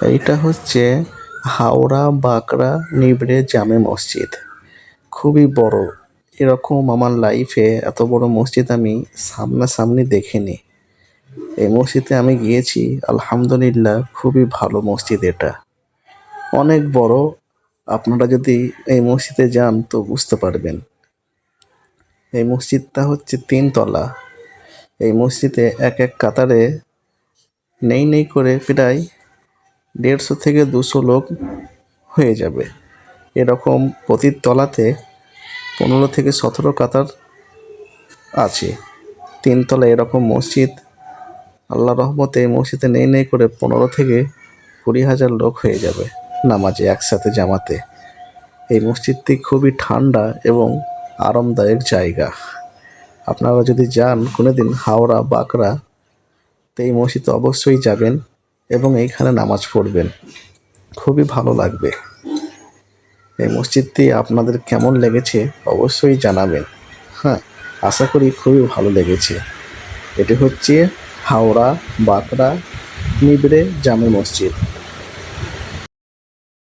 এইটা হচ্ছে হাওড়া বাঁকড়া নিবড়ে জামে মসজিদ। খুবই বড়। এরকম আমার লাইফে এত বড় মসজিদ আমি সামনাসামনি দেখিনি। এই মসজিদে আমি গিয়েছি, আলহামদুলিল্লাহ খুবই ভালো মসজিদ এটা। অনেক বড়। আপনারা যদি এই মসজিদে যান তো বুঝতে পারবেন। এই মসজিদটা হচ্ছে 3 তলা। এই মসজিদে এক এক কাতারে নেই করে প্রায় 150 থেকে 200 লোক হয়ে যাবে। এরকম প্রতি তলাতে 15 থেকে 17 কাতার আছে। 3 তলা এরকম মসজিদ। আল্লাহর রহমতে এই মসজিদে নেই করে 15 থেকে 20,000 লোক হয়ে যাবে নামাজে একসাথে জামাতে। এই মসজিদটি খুবই ঠান্ডা এবং আরামদায়ক জায়গা। আপনারা যদি যান কোনোদিন হাওড়া বাঁকড়া, তো এই মসজিদে অবশ্যই যাবেন এবং এইখানে নামাজ পড়বেন। খুবই ভালো লাগবে। এই মসজিদটি আপনাদের কেমন লেগেছে অবশ্যই জানাবেন। হ্যাঁ, আশা করি খুবই ভালো লেগেছে। এটি হচ্ছে হাওড়া বাঁকড়া নিবড়ে জামে মসজিদ।